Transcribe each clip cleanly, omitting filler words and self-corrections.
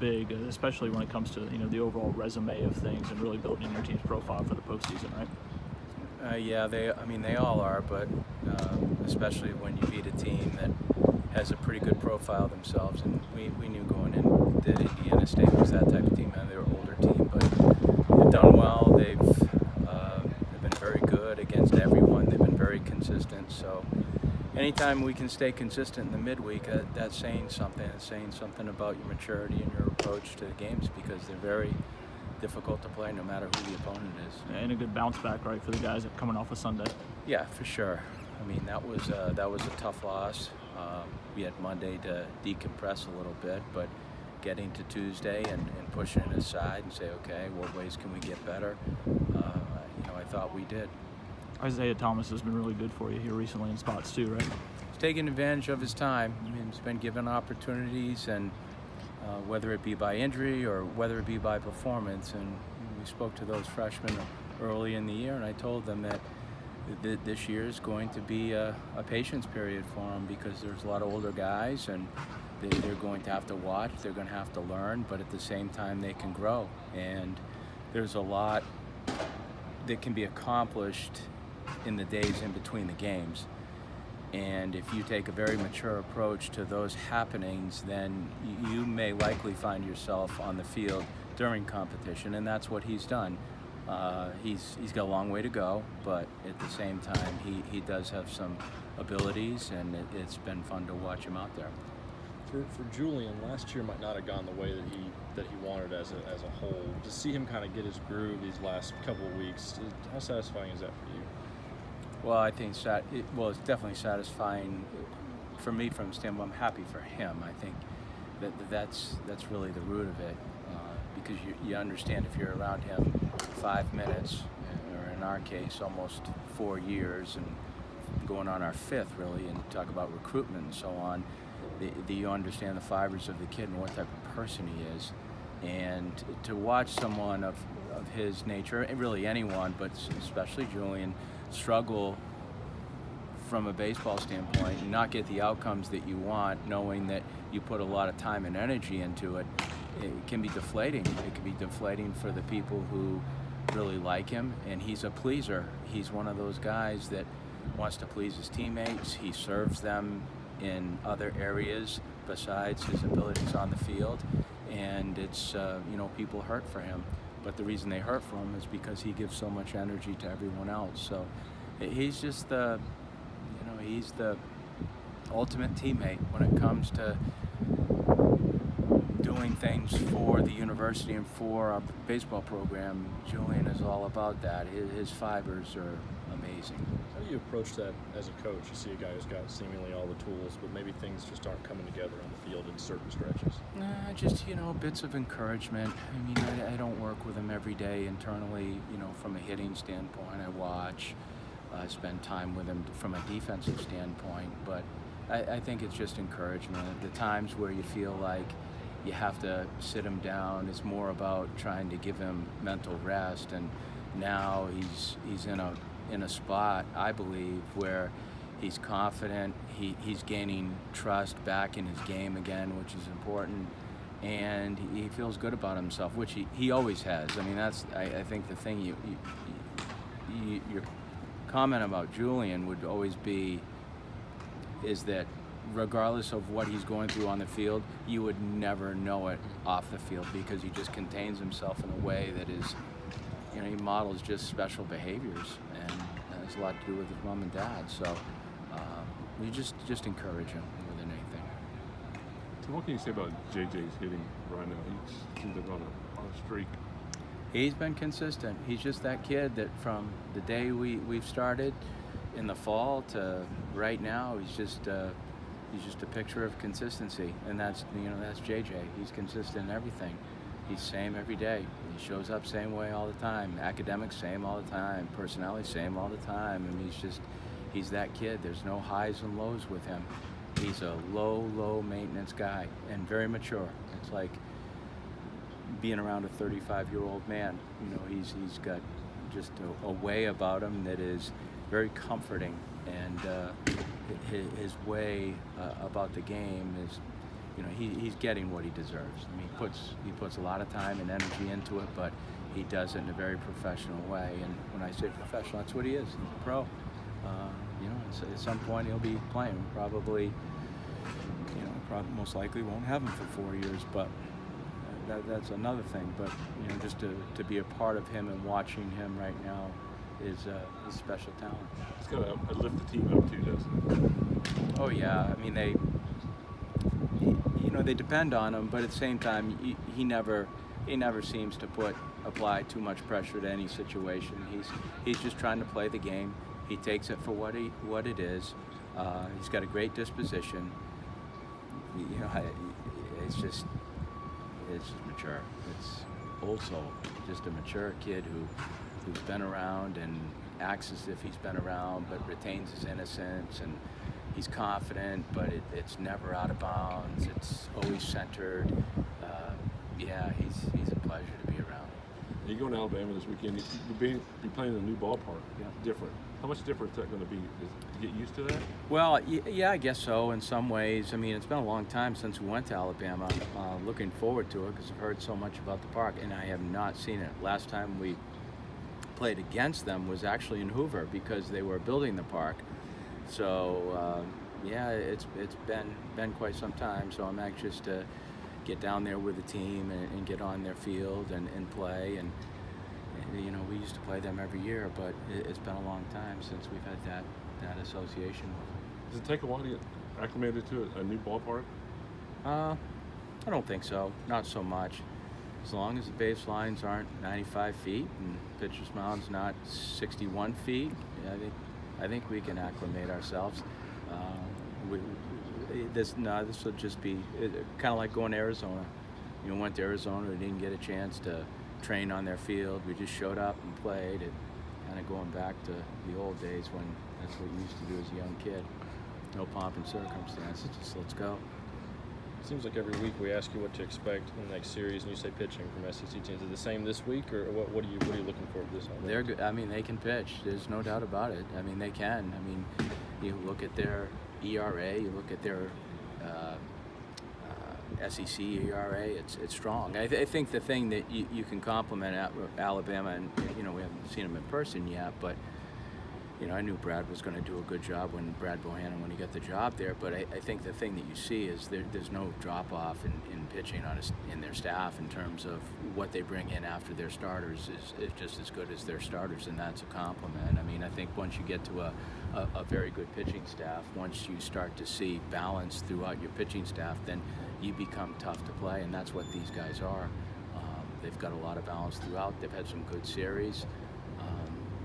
big, especially when it comes to the overall resume of things and really building your team's profile for the postseason, right? Yeah, they all are, but especially when you beat a team that has a pretty good profile themselves, and we knew going in that Indiana State was that type of team, and they're an older team, but they've done well. They've been very good against everyone. They've been very consistent. So anytime we can stay consistent in the midweek, that's saying something. It's saying something about your maturity and your approach to the games, because they're very difficult to play no matter who the opponent is. And a good bounce back, right, for the guys that coming off a Sunday. Yeah, for sure. I mean, that was a tough loss. We had Monday to decompress a little bit, but getting to Tuesday and pushing it aside and say, okay, what ways can we get better? I thought we did. Isaiah Thomas has been really good for you here recently in spots too, right? He's taking advantage of his time. I mean, he's been given opportunities, and whether it be by injury or whether it be by performance. And we spoke to those freshmen early in the year, and I told them that this year is going to be a patience period for them, because there's a lot of older guys, and they're going to have to watch, they're going to have to learn, but at the same time they can grow. And there's a lot that can be accomplished in the days in between the games. And if you take a very mature approach to those happenings, then you may likely find yourself on the field during competition, and that's what he's done. He's got a long way to go, but at the same time, he does have some abilities, and it's been fun to watch him out there. For Julian, last year might not have gone the way that he wanted as a whole. To see him kind of get his groove these last couple of weeks, how satisfying is that for you? Well, I think it's definitely satisfying for me from the standpoint. I'm happy for him. I think that's really the root of it, because you understand if you're around him 5 minutes, or in our case, almost 4 years, and going on our 5th really, and talk about recruitment and so on, you understand the fibers of the kid and what type of person he is. And to watch someone of his nature, and really anyone, but especially Julian, struggle from a baseball standpoint and not get the outcomes that you want, knowing that you put a lot of time and energy into it, it can be deflating. It can be deflating for the people who really like him, and he's a pleaser. He's one of those guys that wants to please his teammates. He serves them in other areas besides his abilities on the field, and it's people hurt for him, but the reason they hurt for him is because he gives so much energy to everyone else. So he's just he's the ultimate teammate when it comes to doing things for the university and for our baseball program. Julian is all about that. His fibers are amazing. How do you approach that as a coach? You see a guy who's got seemingly all the tools, but maybe things just aren't coming together on the field in certain stretches. Just bits of encouragement. I mean, I don't work with him every day internally. From a hitting standpoint, I watch. I spend time with him from a defensive standpoint, but I think it's just encouragement. At the times where you feel like you have to sit him down, it's more about trying to give him mental rest. And now he's in a spot, I believe, where he's confident, he's gaining trust back in his game again, which is important, and he feels good about himself, which he always has. I mean, that's I think the thing your comment about Julian would always be is that regardless of what he's going through on the field, you would never know it off the field, because he just contains himself in a way that is, he models just special behaviors, and that has a lot to do with his mom and dad. So we just encourage him more than anything. So what can you say about JJ's hitting right now? He seems to be on a streak. He's been consistent. He's just that kid that from the day we've started in the fall to right now, he's just a picture of consistency, and that's JJ. He's consistent in everything. He's same every day. He shows up same way all the time. Academics same all the time. Personality same all the time. I mean, he's that kid. There's no highs and lows with him. He's a low maintenance guy and very mature. It's like being around a 35-year-old man. He's got just a way about him that is very comforting, and his way about the game is he's getting what he deserves. I mean, he puts a lot of time and energy into it, but he does it in a very professional way. And when I say professional, that's what he is. He's a pro. At some point he'll be playing. Probably most likely won't have him for 4 years, but that's another thing. But just to be a part of him and watching him right now is a special talent. It's got to lift the team up too, doesn't it? Oh yeah, I mean they depend on him, but at the same time he never seems to apply too much pressure to any situation. He's just trying to play the game. He takes it for what it is. He's got a great disposition. It's just mature. It's old soul. Just a mature kid who's been around and acts as if he's been around, but retains his innocence, and he's confident, but it's never out of bounds. It's always centered. He's a pleasure to be around. You're going to Alabama this weekend. You're playing in a new ballpark. Yeah. Different. How much different is that going to be? To get used to that? Well, yeah, I guess so in some ways. I mean, it's been a long time since we went to Alabama. Looking forward to it because I've heard so much about the park, and I have not seen it. Last time we played against them was actually in Hoover because they were building the park. So, it's been quite some time. So I'm anxious to get down there with the team and get on their field and play. And we used to play them every year, but it's been a long time since we've had that association with them. Does it take a while to get acclimated to a new ballpark? I don't think so. Not so much. As long as the baselines aren't 95 feet and pitcher's mound's not 61 feet, I think we can acclimate ourselves. This will just be kind of like going to Arizona. Went to Arizona, we didn't get a chance to train on their field. We just showed up and played. It kind of going back to the old days when that's what you used to do as a young kid. No pomp and circumstance. Just let's go. It seems like every week we ask you what to expect in the next series, and you say pitching from SEC teams. Is it the same this week, or what are you looking for this time? They're good. I mean, they can pitch. There's no doubt about it. I mean, they can. I mean, you look at their ERA, you look at their SEC ERA, it's strong. I think the thing that you can compliment Alabama, and we haven't seen them in person yet, but I knew Brad was going to do a good job when he got the job there. But I think the thing that you see is there's no drop off in pitching in their staff in terms of what they bring in after their starters is just as good as their starters, and that's a compliment. I mean, I think once you get to a very good pitching staff, once you start to see balance throughout your pitching staff, then you become tough to play, and that's what these guys are. They've got a lot of balance throughout. They've had some good series.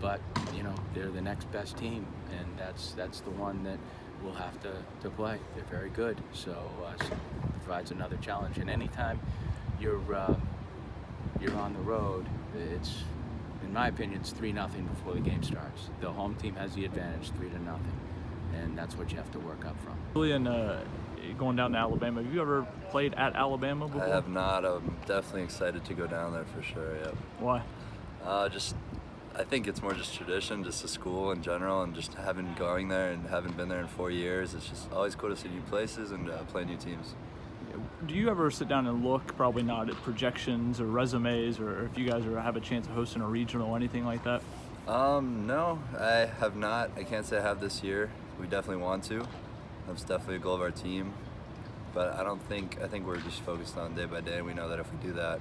But they're the next best team, and that's the one that we'll have to play. They're very good, so it provides another challenge. And anytime you're on the road, it's, in my opinion, it's 3-0 before the game starts. The home team has the advantage, 3-0, and that's what you have to work up from. Julian, going down to Alabama, have you ever played at Alabama before? I have not. I'm definitely excited to go down there for sure. Yep. Why? I think it's more just tradition, just the school in general, and just going there and having been there in 4 years. It's just always cool to see new places and play new teams. Do you ever sit down and look, probably not at projections or resumes, or if you guys have a chance of hosting a regional or anything like that? No, I have not. I can't say I have this year. We definitely want to. That's definitely a goal of our team. But I think we're just focused on day by day. We know that if we do that,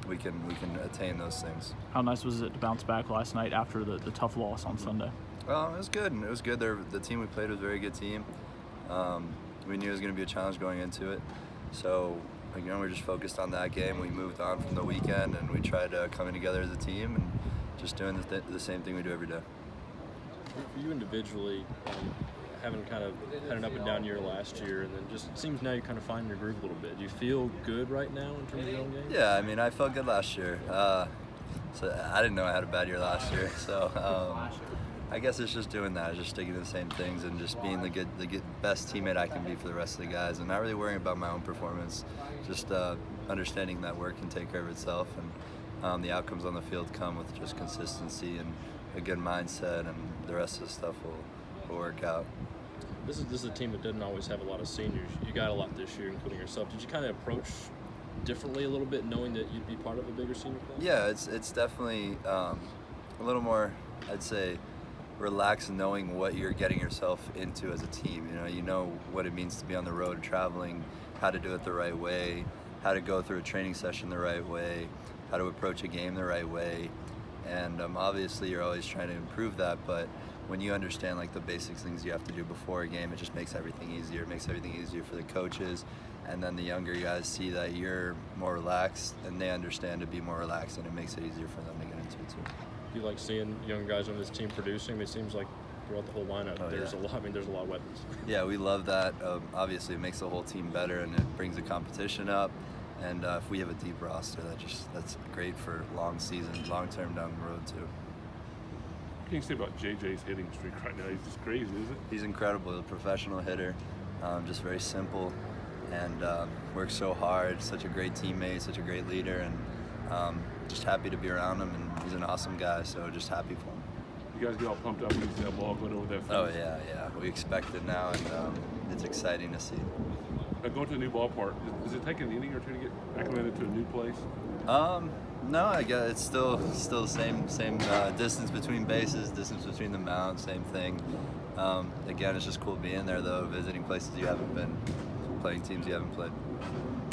we can attain those things. How nice was it to bounce back last night after the tough loss on Sunday? Well, it was good. It was good. The team we played was a very good team. We knew it was going to be a challenge going into it. So, we're just focused on that game. We moved on from the weekend, and we tried coming together as a team and just doing the same thing we do every day. For you individually, having kind of had an up and down year last year, and then just it seems now you're kind of finding your groove a little bit. Do you feel good right now in terms of your own game? Yeah, I mean, I felt good last year. So I didn't know I had a bad year last year. So I guess it's just doing that, just sticking to the same things and just being the best teammate I can be for the rest of the guys, and not really worrying about my own performance. Just understanding that work can take care of itself, and the outcomes on the field come with just consistency and a good mindset, and the rest of the stuff will work out. this is a team that doesn't always have a lot of seniors. You got a lot this year, including yourself. Did you kind of approach differently a little bit, knowing that you'd be part of a bigger senior class? Yeah, it's definitely a little more, I'd say, relaxed, knowing what you're getting yourself into as a team. You know what it means to be on the road, traveling, how to do it the right way, how to go through a training session the right way, how to approach a game the right way, and obviously you're always trying to improve that. But when you understand like the basic things you have to do before a game, it just makes everything easier. It makes everything easier for the coaches, and then the younger guys see that you're more relaxed, and they understand to be more relaxed, and it makes it easier for them to get into it too. Do you like seeing young guys on this team producing? I mean, it seems like throughout the whole lineup, there's a lot. I mean, there's a lot of weapons. Yeah, we love that. Obviously, it makes the whole team better, and it brings the competition up. And if we have a deep roster, that's great for long seasons, long term down the road too. What can you say about JJ's hitting streak right now? He's just crazy, isn't it? He's incredible. He's a professional hitter, just very simple, and works so hard. Such a great teammate, such a great leader, and just happy to be around him. And he's an awesome guy, so just happy for him. You guys get all pumped up when you see that ball going over that fence? Oh yeah. We expect it now, and it's exciting to see. Now, going to a new ballpark, does it take an inning or two to get acclimated to a new place? No, I guess it's still the same distance between bases, distance between the mounds, same thing. Again, it's just cool being there though, visiting places you haven't been, playing teams you haven't played.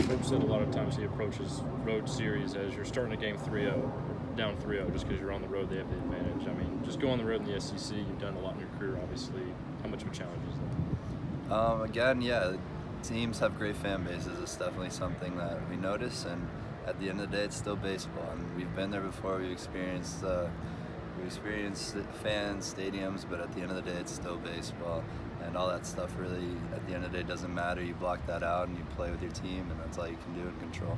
Coach said a lot of times he approaches road series as you're starting a game 3-0, down 3-0, just because you're on the road, they have the advantage. I mean, just go on the road in the SEC, you've done a lot in your career, obviously. How much of a challenge is that? Again, yeah, teams have great fan bases. It's definitely something that we notice, and at the end of the day, it's still baseball. And we've been there before. We experienced fans, stadiums, but at the end of the day, it's still baseball. And all that stuff really, at the end of the day, doesn't matter. You block that out and you play with your team, and that's all you can do and control.